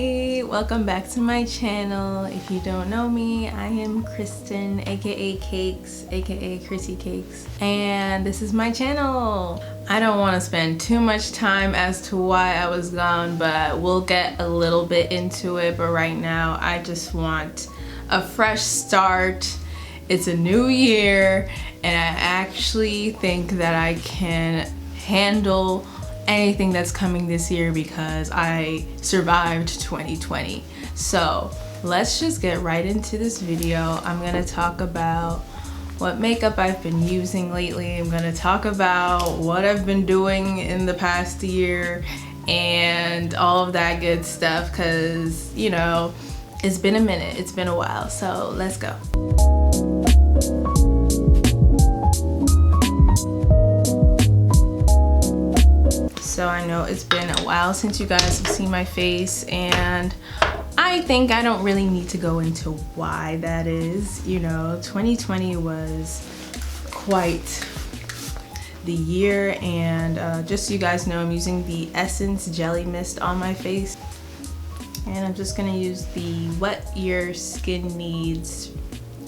Hi, welcome back to my channel. If you don't know me, I am Kristen, aka Cakes, aka Chrissy Cakes, and this is my channel. I don't want to spend too much time as to why I was gone, but we'll get a little bit into it. But right now I just want a fresh start. It's a new year and I actually think that I can handle anything that's coming this year because I survived 2020. So let's just get right into this video. I'm gonna talk about what makeup I've been using lately. I'm gonna talk about what I've been doing in the past year and all of that good stuff, because you know, it's been a minute, it's been a while. So let's go. So I know it's been a while since you guys have seen my face, and I think I don't really need to go into why that is. You know, 2020 was quite the year, and just so you guys know, I'm using the Essence Jelly Mist on my face, and I'm just gonna use the What Your Skin Needs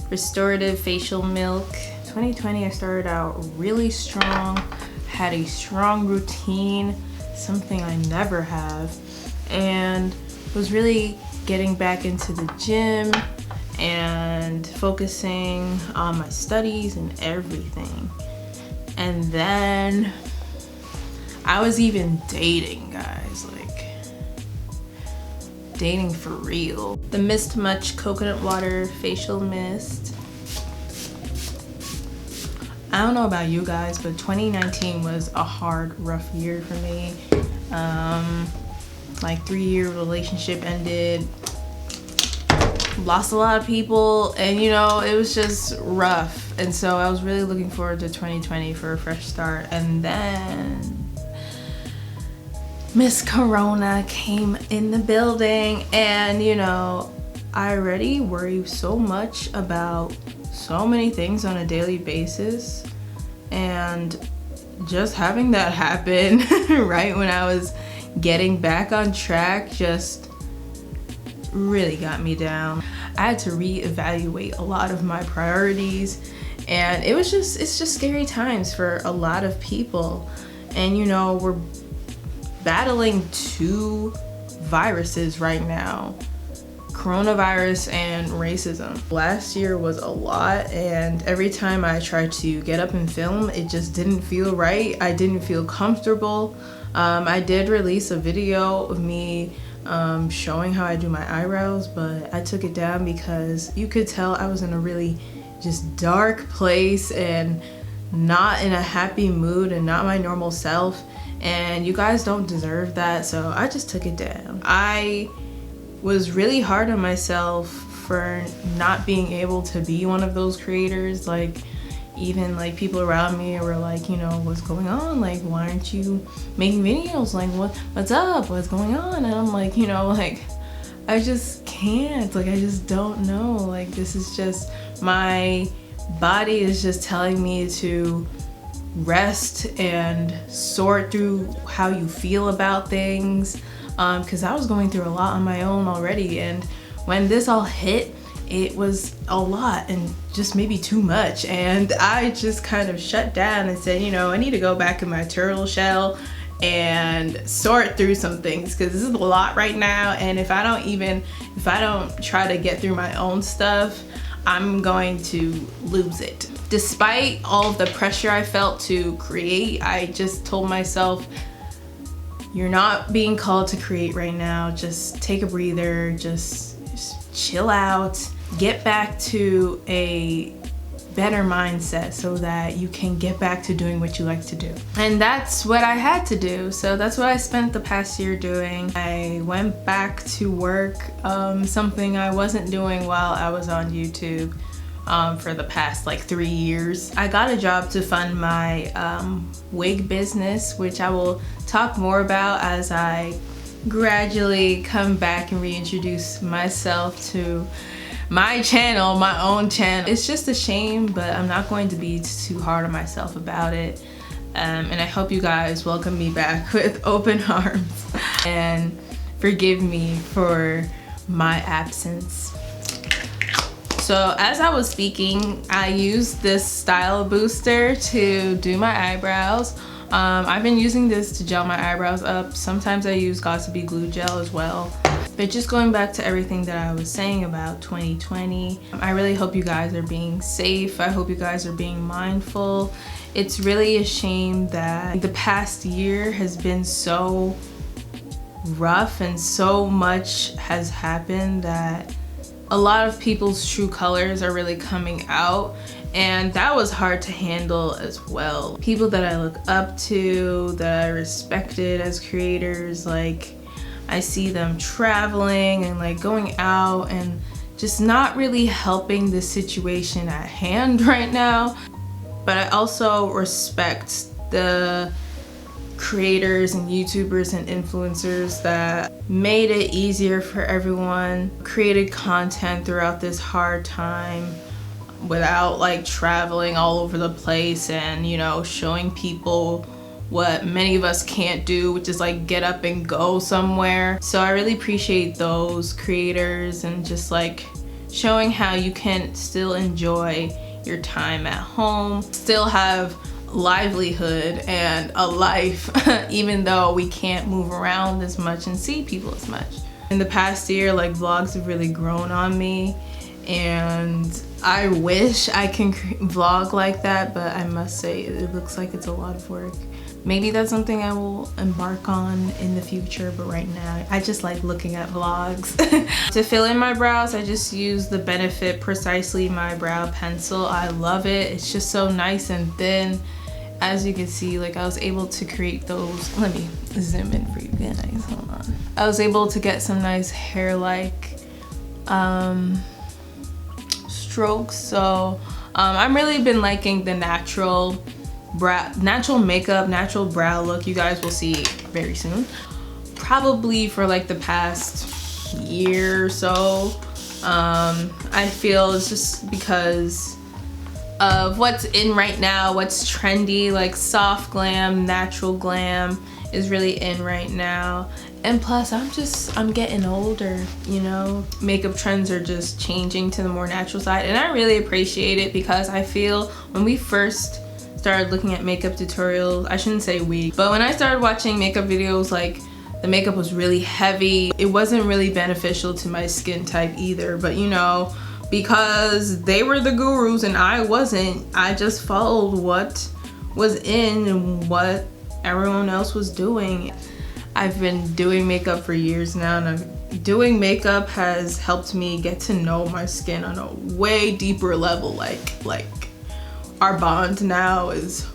Restorative Facial Milk. 2020 I started out really strong, had a strong routine, something I never have, and was really getting back into the gym and focusing on my studies and everything. And then I was even dating, guys, like dating for real. The Mist Much Coconut Water Facial Mist. I don't know about you guys, but 2019 was a hard, rough year for me. Like 3-year relationship ended, lost a lot of people, and you know, it was just rough. And so I was really looking forward to 2020 for a fresh start. And then Miss Corona came in the building, and you know, I already worry so much about so many things on a daily basis, and just having that happen right when I was getting back on track just really got me down. I had to reevaluate a lot of my priorities, and it's just scary times for a lot of people. And you know, we're battling 2 viruses right now, coronavirus and racism. Last year was a lot, and every time I tried to get up and film, it just didn't feel right. I didn't feel comfortable. I did release a video of me showing how I do my eyebrows, but I took it down because you could tell I was in a really just dark place and not in a happy mood and not my normal self, and you guys don't deserve that, so I just took it down. I was really hard on myself for not being able to be one of those creators. Like, even like people around me were like, you know, what's going on? Like, why aren't you making videos? Like, what's up? What's going on? And I'm like, you know, like, I just can't. Like, I just don't know. Like, this is just, my body is just telling me to rest and sort through how you feel about things. Because I was going through a lot on my own already, and when this all hit, it was a lot and just maybe too much, and I just kind of shut down and said, you know, I need to go back in my turtle shell and sort through some things, because this is a lot right now, and if I don't try to get through my own stuff, I'm going to lose it. Despite all of the pressure I felt to create, I just told myself, you're not being called to create right now. Just take a breather, just chill out, get back to a better mindset so that you can get back to doing what you like to do. And that's what I had to do. So that's what I spent the past year doing. I went back to work, something I wasn't doing while I was on YouTube for the past like 3 years. I got a job to fund my wig business, which I will talk more about as I gradually come back and reintroduce myself to my channel, my own channel. It's just a shame, but I'm not going to be too hard on myself about it. And I hope you guys welcome me back with open arms. And forgive me for my absence. So as I was speaking, I used this style booster to do my eyebrows. I've been using this to gel my eyebrows up. Sometimes I use Got2b glue gel as well. But just going back to everything that I was saying about 2020, I really hope you guys are being safe. I hope you guys are being mindful. It's really a shame that the past year has been so rough and so much has happened that a lot of people's true colors are really coming out, and that was hard to handle as well. People that I look up to, that I respected as creators, like I see them traveling and like going out and just not really helping the situation at hand right now. But I also respect the creators and YouTubers and influencers that made it easier for everyone, created content throughout this hard time without like traveling all over the place and, you know, showing people what many of us can't do, which is like get up and go somewhere. So I really appreciate those creators and just like showing how you can still enjoy your time at home, still have livelihood and a life even though we can't move around as much and see people as much. In the past year, like vlogs have really grown on me, and I wish I can vlog like that, but I must say it looks like it's a lot of work. Maybe that's something I will embark on in the future, but right now I just like looking at vlogs. To fill in my brows, I just use the Benefit Precisely My Brow Pencil. I love it. It's just so nice and thin. As you can see, like I was able to create those. Let me zoom in for you guys, hold on. I was able to get some nice hair-like strokes. So I'm really been liking the natural makeup, natural brow look. You guys will see very soon. Probably for like the past year or so. I feel it's just because of what's in right now, what's trendy, like soft glam, natural glam is really in right now. And plus I'm getting older, you know, makeup trends are just changing to the more natural side, and I really appreciate it because I feel when we first started looking at makeup tutorials, I shouldn't say we, but when I started watching makeup videos, like the makeup was really heavy. It wasn't really beneficial to my skin type either, but you know, because they were the gurus and I wasn't, I just followed what was in and what everyone else was doing. I've been doing makeup for years now, and doing makeup has helped me get to know my skin on a way deeper level. Like our bond now is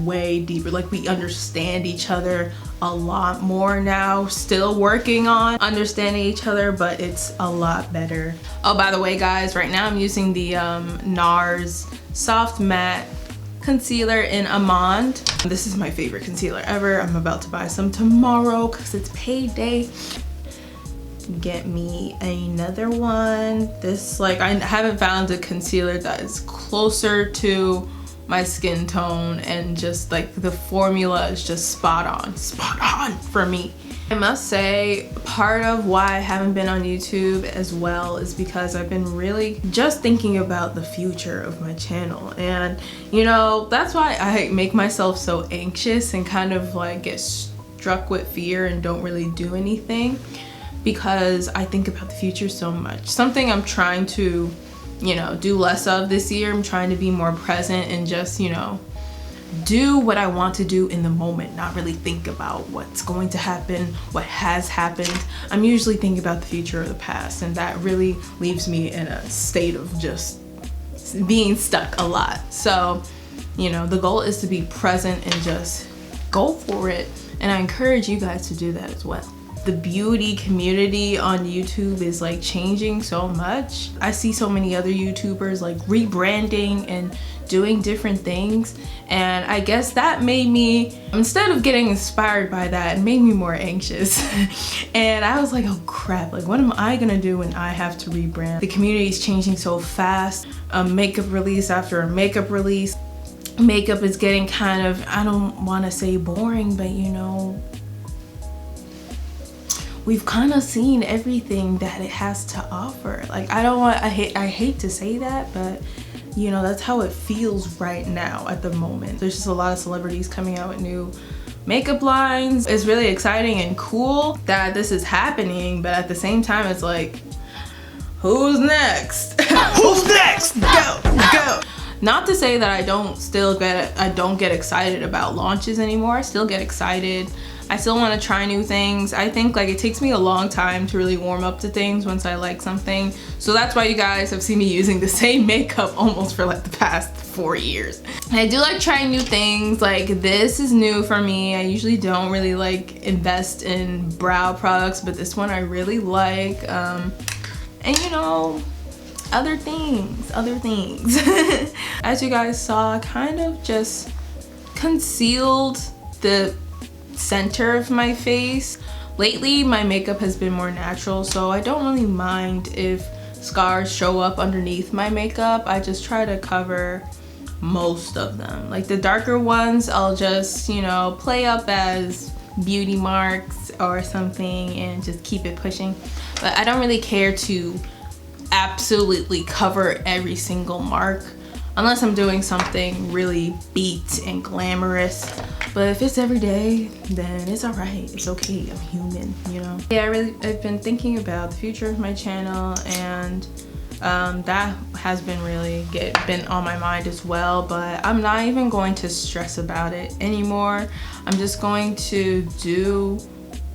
way deeper. Like we understand each other a lot more now. Still working on understanding each other, but it's a lot better. Oh, by the way guys, right now I'm using the NARS Soft Matte Concealer in Amande. This is my favorite concealer ever. I'm about to buy some tomorrow because it's payday. Get me another one. This, like, I haven't found a concealer that is closer to my skin tone, and just like the formula is just spot on for me. I must say, part of why I haven't been on YouTube as well is because I've been really just thinking about the future of my channel, and you know, that's why I make myself so anxious and kind of like get struck with fear and don't really do anything, because I think about the future so much. Something I'm trying to, you know, do less of this year. I'm trying to be more present and just, you know, do what I want to do in the moment, not really think about what's going to happen, what has happened. I'm usually thinking about the future or the past, and that really leaves me in a state of just being stuck a lot. So, you know, the goal is to be present and just go for it, and I encourage you guys to do that as well. The beauty community on YouTube is like changing so much. I see so many other YouTubers like rebranding and doing different things, and I guess that made me, instead of getting inspired by that, it made me more anxious. And I was like, oh crap, like what am I gonna do when I have to rebrand? The community is changing so fast. A makeup release after a makeup release. Makeup is getting kind of, I don't want to say boring, but you know, we've kind of seen everything that it has to offer. Like, I hate to say that, but you know, that's how it feels right now at the moment. There's just a lot of celebrities coming out with new makeup lines. It's really exciting and cool that this is happening, but at the same time, it's like, who's next? Who's next? Go. Not to say that I don't get excited about launches anymore. I still get excited. I still want to try new things. I think like it takes me a long time to really warm up to things once I like something. So that's why you guys have seen me using the same makeup almost for like the past 4 years. And I do like trying new things. Like, this is new for me. I usually don't really like invest in brow products, but this one I really like. And you know, other things. As you guys saw, I kind of just concealed the center of my face. Lately, my makeup has been more natural, so I don't really mind if scars show up underneath my makeup. I just try to cover most of them. Like the darker ones, I'll just, you know, play up as beauty marks or something and just keep it pushing. But I don't really care to absolutely cover every single mark unless I'm doing something really beat and glamorous. But if it's every day, then it's alright. It's okay. I'm human, you know? Yeah, I've been thinking about the future of my channel, and that has been been on my mind as well, but I'm not even going to stress about it anymore. I'm just going to do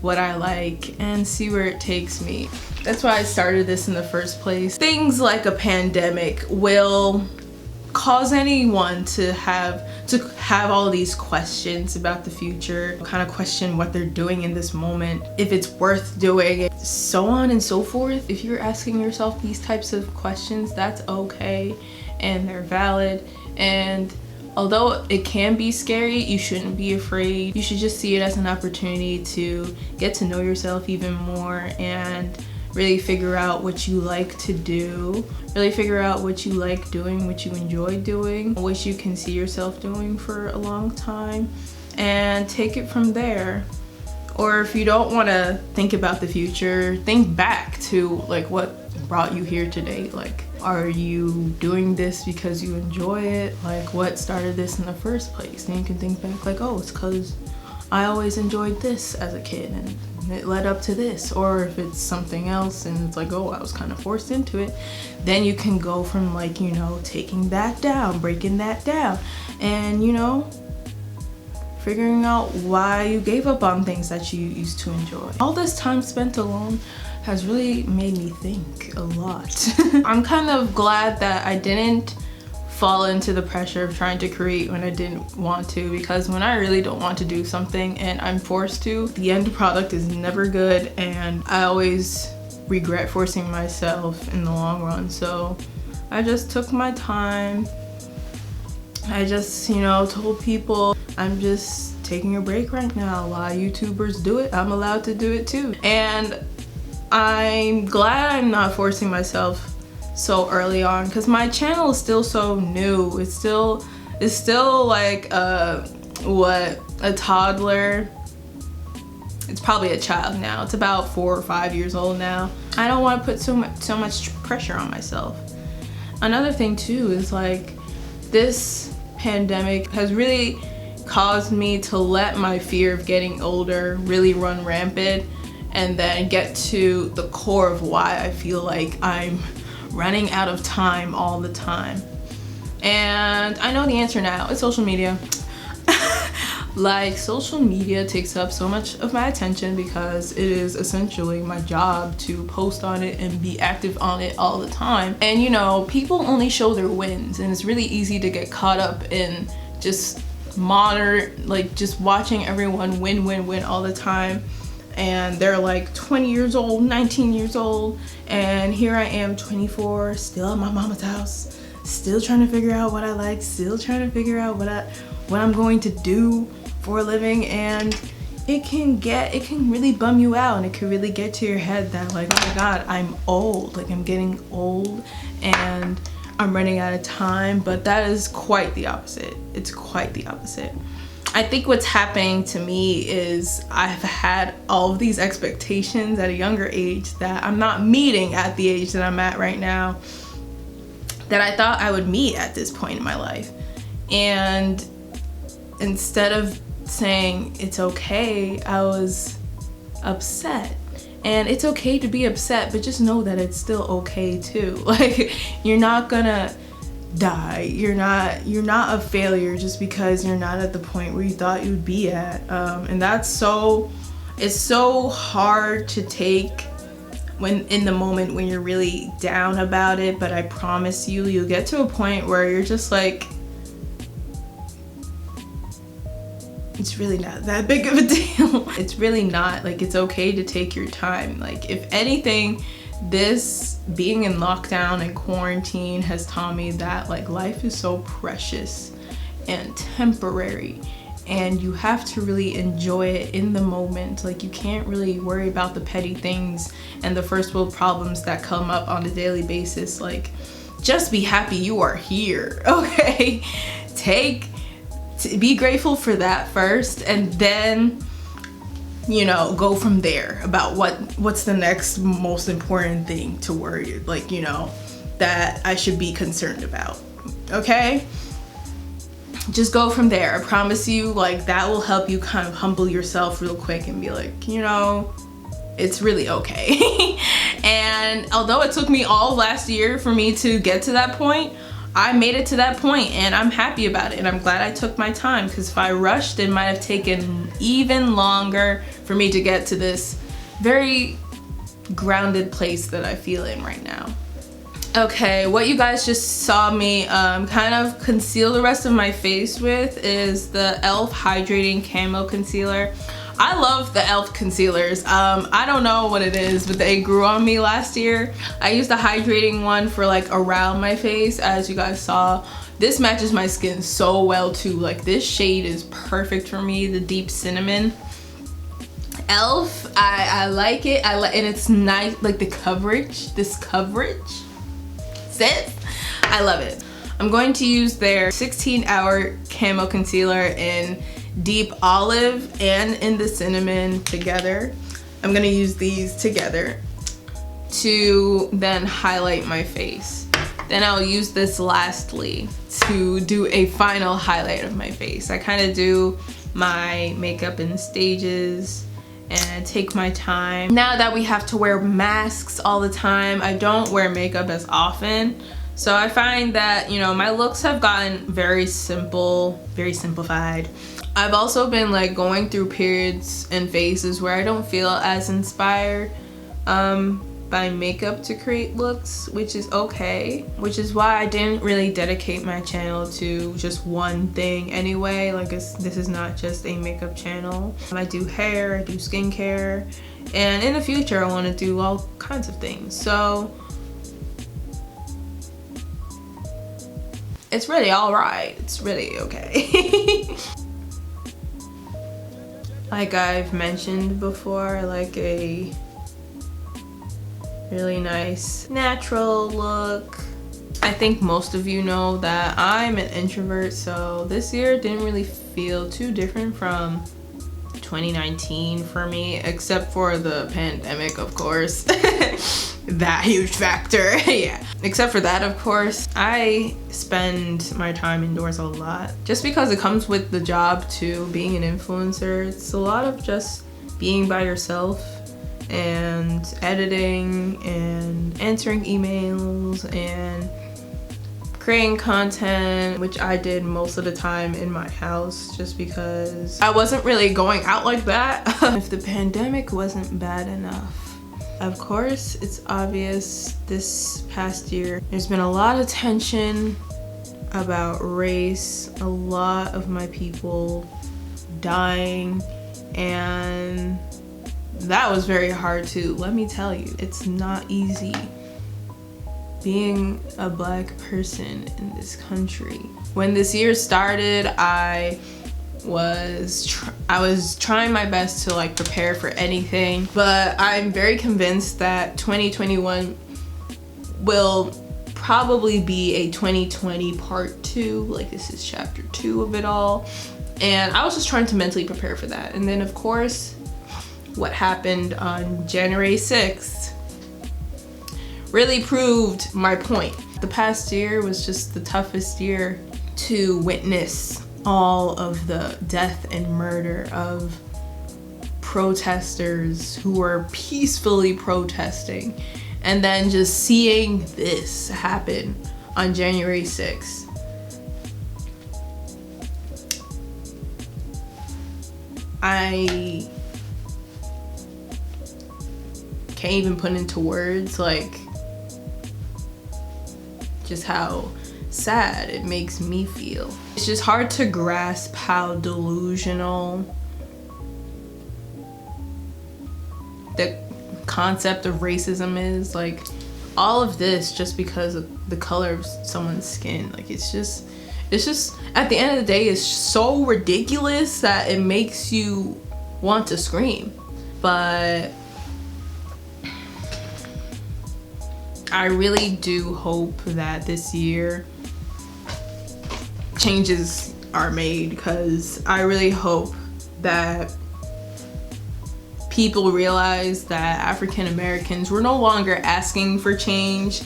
what I like and see where it takes me. That's why I started this in the first place. Things like a pandemic will cause anyone to have all these questions about the future, kind of question what they're doing in this moment, if it's worth doing, so on and so forth. If you're asking yourself these types of questions, that's okay and they're valid. And although it can be scary, you shouldn't be afraid. You should just see it as an opportunity to get to know yourself even more and really figure out what you like to do, really figure out what you like doing, what you enjoy doing, what you can see yourself doing for a long time, and take it from there. Or if you don't want to think about the future, think back to like what brought you here today. Like, are you doing this because you enjoy it? Like, what started this in the first place? Then you can think back like, oh, it's because I always enjoyed this as a kid and it led up to this. Or if it's something else and it's like, oh, I was kind of forced into it, then you can go from like, you know, taking that down, breaking that down, and, you know, figuring out why you gave up on things that you used to enjoy. All this time spent alone has really made me think a lot. I'm kind of glad that I didn't fall into the pressure of trying to create when I didn't want to, because when I really don't want to do something and I'm forced to, the end product is never good, and I always regret forcing myself in the long run. So I just took my time. I just, you know, told people I'm just taking a break right now. A lot of YouTubers do it. I'm allowed to do it too. And I'm glad I'm not forcing myself so early on, because my channel is still so new. It's still like a toddler. It's probably a child now. It's about 4 or 5 years old now. I don't want to put so much pressure on myself. Another thing too is like, this pandemic has really caused me to let my fear of getting older really run rampant, and then get to the core of why I feel like I'm running out of time all the time. And I know the answer now. It's social media. Like, social media takes up so much of my attention because it is essentially my job to post on it and be active on it all the time. And you know, people only show their wins, and it's really easy to get caught up in just just watching everyone win all the time. And they're like 20 years old, 19 years old, and here I am 24, still at my mama's house, still trying to figure out what I like, still trying to figure out what I'm going to do for a living. And it can really bum you out, and it can really get to your head that like, oh my god, I'm old, like I'm getting old and I'm running out of time. But that is quite the opposite. It's quite the opposite. I think what's happening to me is I've had all of these expectations at a younger age that I'm not meeting at the age that I'm at right now, that I thought I would meet at this point in my life. And instead of saying it's okay, I was upset. And it's okay to be upset, but just know that it's still okay too. Like, you're not gonna die. You're not a failure just because you're not at the point where you thought you'd be at. And it's so hard to take when in the moment when you're really down about it, but I promise you'll get to a point where you're just like, it's really not that big of a deal. It's really not. Like, it's okay to take your time. Like, if anything, this being in lockdown and quarantine has taught me that like life is so precious and temporary, and you have to really enjoy it in the moment. Like, you can't really worry about the petty things and the first world problems that come up on a daily basis. Like, just be happy you are here, okay? Be grateful for that first, and then, you know, go from there about what's the next most important thing to worry, like, you know, that I should be concerned about, okay? Just go from there. I promise you, like, that will help you kind of humble yourself real quick and be like, you know, it's really okay. And although it took me all last year for me to get to that point, I made it to that point, and I'm happy about it, and I'm glad I took my time, because if I rushed, it might have taken even longer for me to get to this very grounded place that I feel in right now. Okay, what you guys just saw me kind of conceal the rest of my face with is the e.l.f. Hydrating Camo Concealer. I love the e.l.f. concealers. I don't know what it is, but they grew on me last year. I used the hydrating one for like around my face, as you guys saw. This matches my skin so well too. Like, this shade is perfect for me, the deep cinnamon. e.l.f. I like it. And it's nice, like this coverage, sis, I love it. I'm going to use their 16-hour camo concealer in deep olive and in the cinnamon together. I'm gonna use these together to then highlight my face. Then I'll use this lastly to do a final highlight of my face. I kind of do my makeup in stages and take my time. Now that we have to wear masks all the time, I don't wear makeup as often. So I find that, you know, my looks have gotten very simple, very simplified. I've also been like going through periods and phases where I don't feel as inspired by makeup to create looks, which is okay, which is why I didn't really dedicate my channel to just one thing anyway. Like, this is not just a makeup channel. I do hair, I do skincare, and in the future I want to do all kinds of things. So it's really all right. It's really okay. Like I've mentioned before, I like a really nice natural look. I think most of you know that I'm an introvert, so this year didn't really feel too different from 2019 for me, except for the pandemic, of course. That huge factor. Yeah, except for that, of course. I spend my time indoors a lot just because it comes with the job too. Being an influencer, it's a lot of just being by yourself and editing and answering emails and creating content, which I did most of the time in my house just because I wasn't really going out like that. If the pandemic wasn't bad enough, of course, it's obvious this past year there's been a lot of tension about race, a lot of my people dying, and that was very hard too. Let me tell you, it's not easy being a Black person in this country. When this year started, I was trying my best to like prepare for anything, but I'm very convinced that 2021 will probably be a 2020 part 2. Like, this is chapter 2 of it all, And I was just trying to mentally prepare for that. And then of course, what happened on January 6th really proved my point. The past year was just the toughest year to witness all of the death and murder of protesters who were peacefully protesting, and then just seeing this happen on January 6th. I can't even put into words like just how sad it makes me feel. It's just hard to grasp how delusional the concept of racism is. Like, all of this just because of the color of someone's skin. Like, it's just at the end of the day, it's so ridiculous that it makes you want to scream. But I really do hope that this year changes are made, because I really hope that people realize that African Americans, we're no longer asking for change.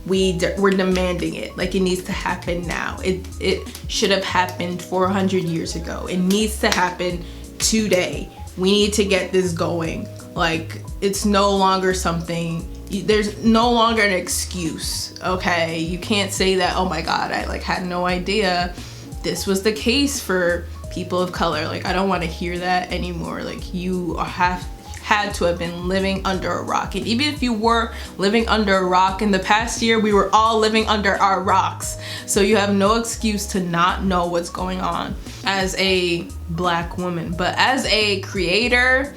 We're demanding it. Like, it needs to happen now. It should have happened 400 years ago. It needs to happen today. We need to get this going. Like, it's no longer something, there's no longer an excuse, okay? You can't say that, oh my God, I like had no idea this was the case for people of color. Like, I don't want to hear that anymore. Like, you had to have been living under a rock. And even if you were living under a rock in the past year, we were all living under our rocks. So you have no excuse to not know what's going on as a Black woman. But as a creator,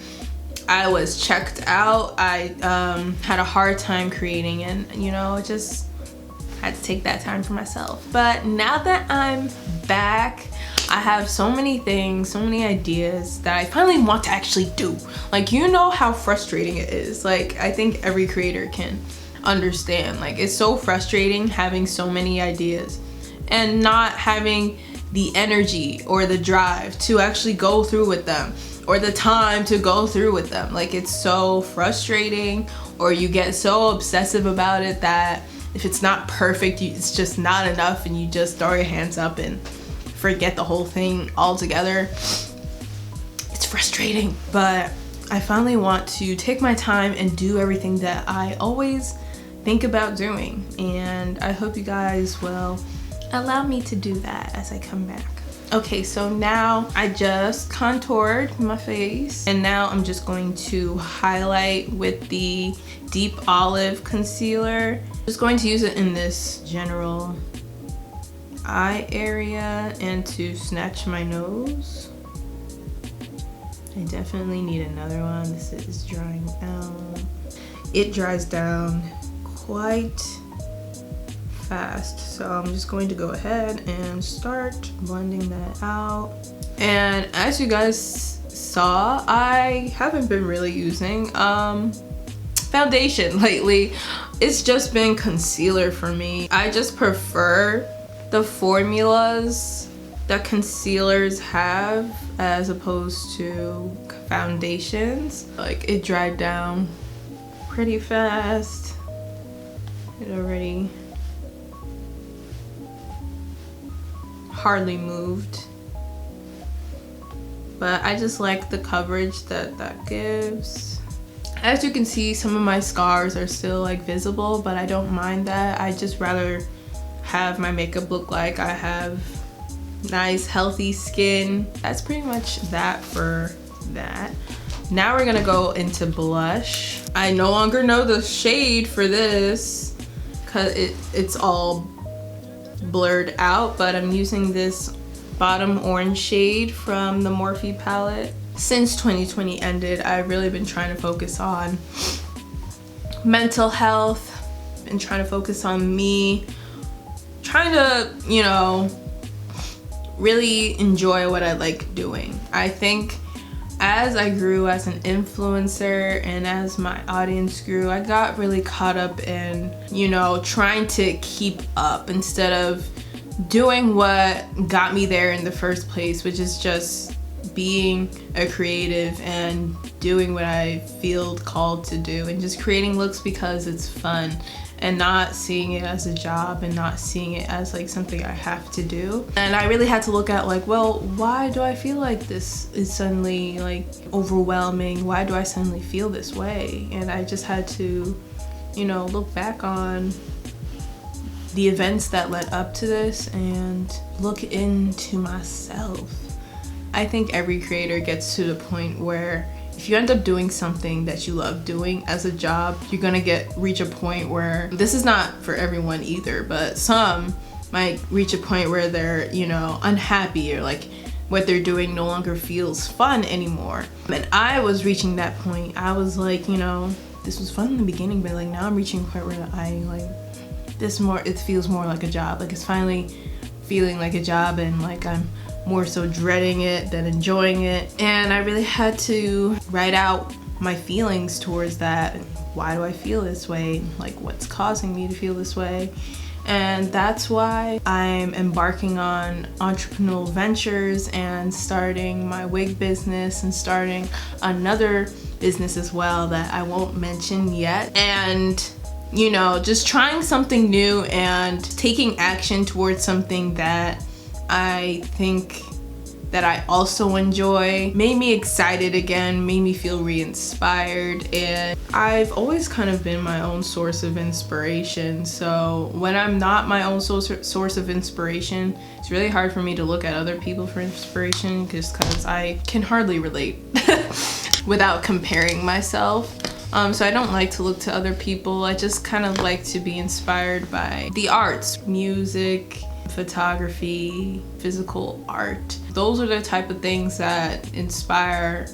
I was checked out. I had a hard time creating, and you know, just had to take that time for myself. But now that I'm back, I have so many things, so many ideas that I finally want to actually do. Like, you know how frustrating it is. Like, I think every creator can understand. Like, it's so frustrating having so many ideas and not having the energy or the drive to actually go through with them, or the time to go through with them. Like, it's so frustrating, or you get so obsessive about it that if it's not perfect, it's just not enough, and you just throw your hands up and forget the whole thing altogether. It's frustrating, but I finally want to take my time and do everything that I always think about doing, and I hope you guys will allow me to do that as I come back. Okay, so now I just contoured my face, and now I'm just going to highlight with the Deep Olive Concealer. Just going to use it in this general eye area and to snatch my nose. I definitely need another one. This is drying out. It dries down quite fast, so I'm just going to go ahead and start blending that out. And as you guys saw, I haven't been really using foundation lately. It's just been concealer for me. I just prefer the formulas that concealers have as opposed to foundations. Like, it dried down pretty fast. It already hardly moved, but I just like the coverage that that gives. As you can see, some of my scars are still like visible, but I don't mind that. I just rather have my makeup look like I have nice healthy skin. That's pretty much that for that. Now we're gonna go into blush. I no longer know the shade for this because it's all blurred out, but I'm using this bottom orange shade from the Morphe palette. Since 2020 ended, I've really been trying to focus on mental health and trying to focus on me, trying to, you know, really enjoy what I like doing. I think as I grew as an influencer and as my audience grew, I got really caught up in, you know, trying to keep up instead of doing what got me there in the first place, which is just being a creative and doing what I feel called to do, and just creating looks because it's fun and not seeing it as a job and not seeing it as like something I have to do. And I really had to look at like, well, why do I feel like this is suddenly like overwhelming? Why do I suddenly feel this way? And I just had to, you know, look back on the events that led up to this and look into myself. I think every creator gets to the point where if you end up doing something that you love doing as a job, you're gonna reach a point where, this is not for everyone either, but some might reach a point where they're, you know, unhappy, or like what they're doing no longer feels fun anymore. And I was reaching that point. I was like, you know, this was fun in the beginning, but like now I'm reaching a point where I like this more, it feels more like a job. Like it's finally feeling like a job, and like I'm more so dreading it than enjoying it. And I really had to write out my feelings towards that. Why do I feel this way? Like what's causing me to feel this way? And that's why I'm embarking on entrepreneurial ventures and starting my wig business and starting another business as well that I won't mention yet. And you know, just trying something new and taking action towards something that I think that I also enjoy made me excited again, made me feel re-inspired. And I've always kind of been my own source of inspiration. So when I'm not my own source of inspiration, it's really hard for me to look at other people for inspiration, just because I can hardly relate without comparing myself. So I don't like to look to other people. I just kind of like to be inspired by the arts, music, photography, physical art. Those are the type of things that inspire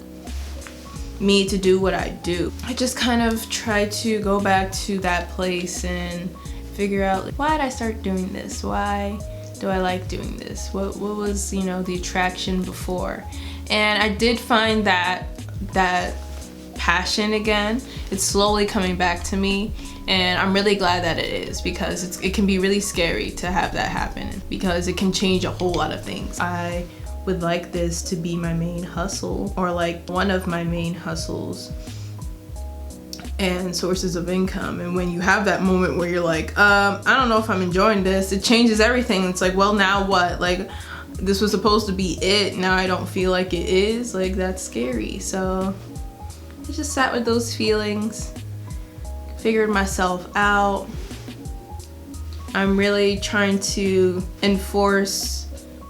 me to do what I do. I just kind of try to go back to that place and figure out, like, why did I start doing this? Why do I like doing this? What was, you know, the attraction before? And I did find that passion again. It's slowly coming back to me, and I'm really glad that it is, because it can be really scary to have that happen, because it can change a whole lot of things. I would like this to be my main hustle, or like one of my main hustles and sources of income. And when you have that moment where you're like, I don't know if I'm enjoying this, it changes everything. It's like, well, now what? Like, this was supposed to be it, now I don't feel like it is. Like, that's scary. So I just sat with those feelings, figured myself out. I'm really trying to enforce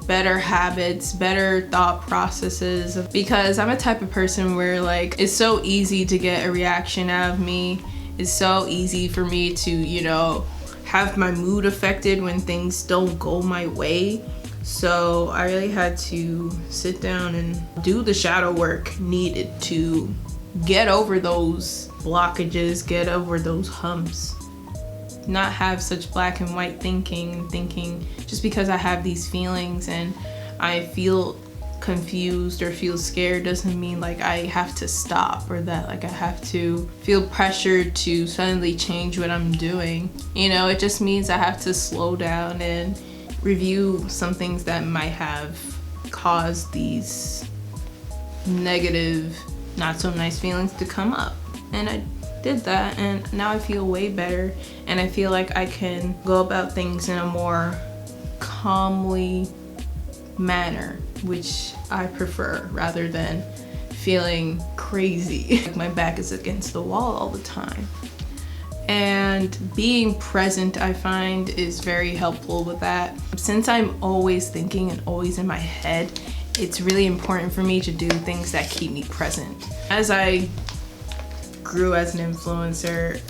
better habits, better thought processes, because I'm a type of person where, like, it's so easy to get a reaction out of me. It's so easy for me to, you know, have my mood affected when things don't go my way. So I really had to sit down and do the shadow work needed to get over those blockages, get over those humps, not have such black and white thinking just because I have these feelings and I feel confused or feel scared doesn't mean like I have to stop, or that like I have to feel pressured to suddenly change what I'm doing. You know, it just means I have to slow down and review some things that might have caused these negative, not so nice feelings to come up. And I did that, and now I feel way better, and I feel like I can go about things in a more calmly manner, which I prefer, rather than feeling crazy. Like my back is against the wall all the time. And being present, I find, is very helpful with that. Since I'm always thinking and always in my head, it's really important for me to do things that keep me present. As I grew as an influencer,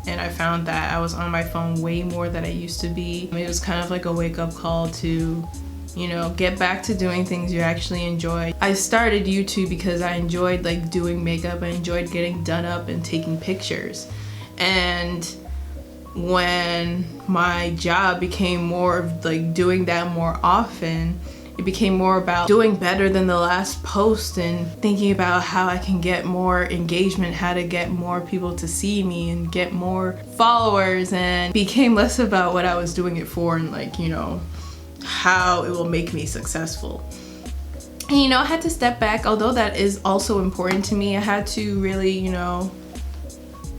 and I found that I was on my phone way more than I used to be, it was kind of like a wake-up call to, you know, get back to doing things you actually enjoy. I started YouTube because I enjoyed like doing makeup. I enjoyed getting done up and taking pictures. And when my job became more of like doing that more often, it became more about doing better than the last post and thinking about how I can get more engagement, how to get more people to see me and get more followers, and became less about what I was doing it for and like, you know, how it will make me successful. And you know, I had to step back, although that is also important to me. I had to really, you know,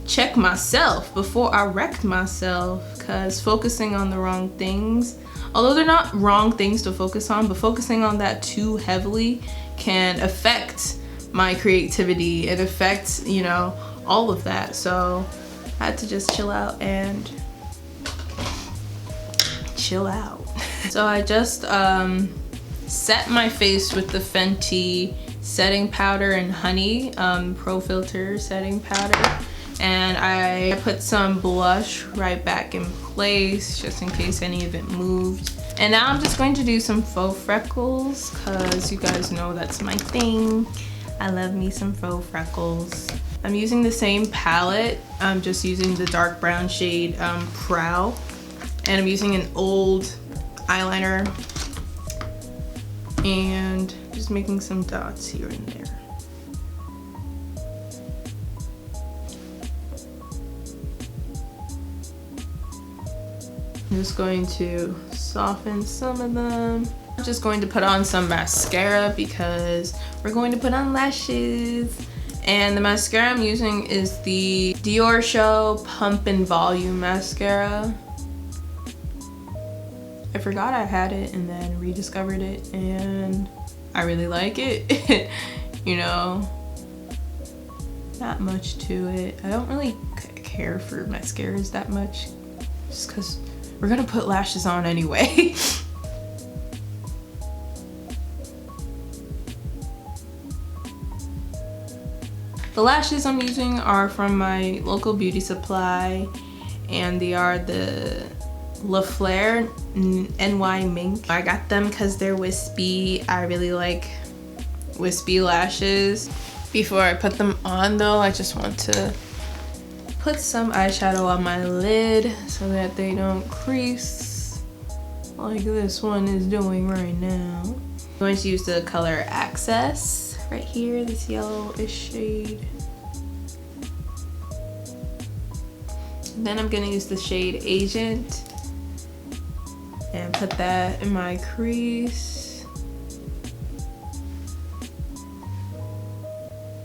check myself before I wrecked myself, because focusing on the wrong things, although they're not wrong things to focus on, but focusing on that too heavily can affect my creativity and affect, you know, all of that. So I had to just chill out and chill out. So I just set my face with the Fenty setting powder and honey pro filter setting powder, and I put some blush right back in place just in case any of it moved. And now I'm just going to do some faux freckles, because you guys know that's my thing. I love me some faux freckles. I'm using the same palette. I'm just using the dark brown shade Prow, and I'm using an old eyeliner and just making some dots here and there. I'm just going to soften some of them. I'm just going to put on some mascara because we're going to put on lashes. And the mascara I'm using is the Dior Show Pump and Volume Mascara. I forgot I had it and then rediscovered it, and I really like it. You know, not much to it. I don't really care for mascaras that much, just because we're gonna put lashes on anyway. The lashes I'm using are from my local beauty supply, and they are the La Flare NY Mink. I got them because they're wispy. I really like wispy lashes. Before I put them on though, I just want to put some eyeshadow on my lid so that they don't crease like this one is doing right now. I'm going to use the color Access right here, this yellowish shade. Then I'm gonna use the shade Agent and put that in my crease,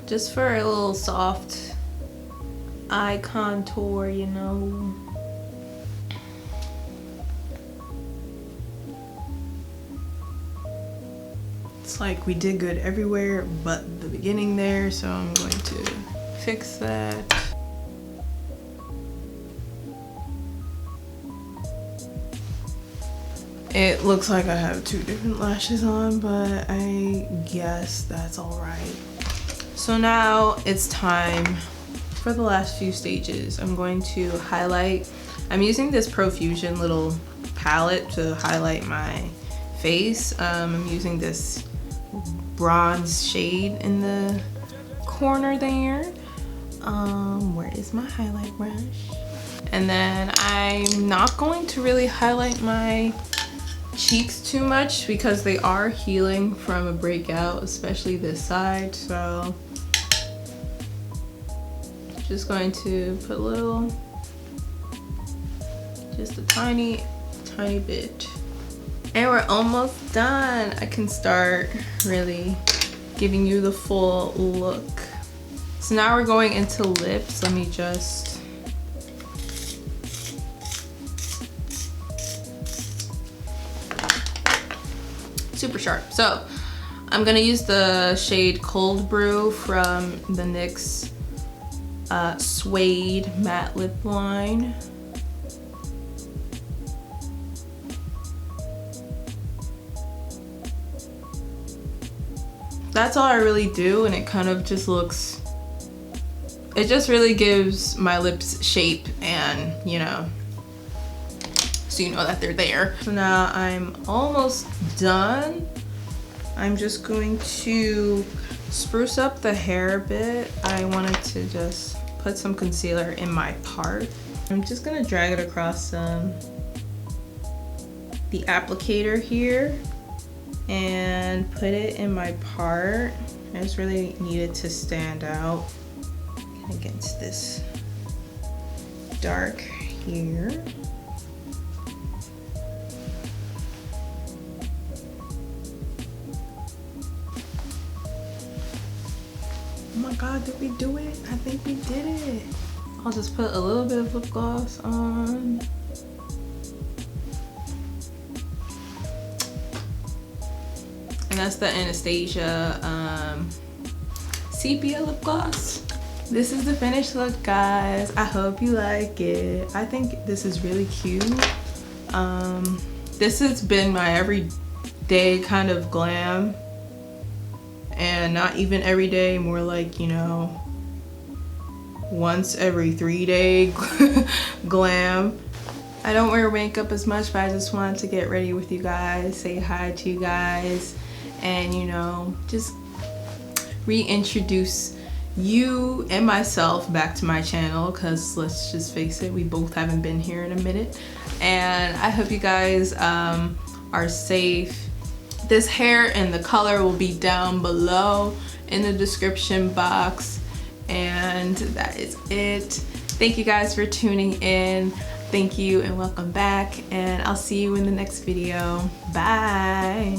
just for a little soft eye contour, you know. It's like we did good everywhere but the beginning there, so I'm going to fix that. It looks like I have two different lashes on, but I guess that's all right. So now it's time for the last few stages. I'm going to highlight. I'm using this Profusion little palette to highlight my face. I'm using this bronze shade in the corner there. Where is my highlight brush? And then I'm not going to really highlight my cheeks too much because they are healing from a breakout, especially this side. So just going to put a little, just a tiny bit. And we're almost done. I can start really giving you the full look. So now we're going into lips. Let me just super sharp. So I'm gonna use the shade Cold Brew from the NYX Suede Matte Lip Line. That's all I really do, and it kind of just looks, it just really gives my lips shape, and you know, so you know that they're there. So now I'm almost done. I'm just going to spruce up the hair a bit. I wanted to just put some concealer in my part. I'm just gonna drag it across the applicator here and put it in my part. I just really need it to stand out against this dark here. my god, did we do it? I think we did it. I'll just put a little bit of lip gloss on. And that's the Anastasia sepia lip gloss. This is the finished look, guys. I hope you like it. I think this is really cute. This has been my everyday kind of glam, and not even every day, more like, you know, once every 3 day glam. I don't wear makeup as much, but I just wanted to get ready with you guys, say hi to you guys, and, you know, just reintroduce you and myself back to my channel, because let's just face it, we both haven't been here in a minute. And I hope you guys are safe. This hair and the color will be down below in the description box. And that is it. Thank you guys for tuning in. Thank you and welcome back, and I'll see you in the next video. Bye.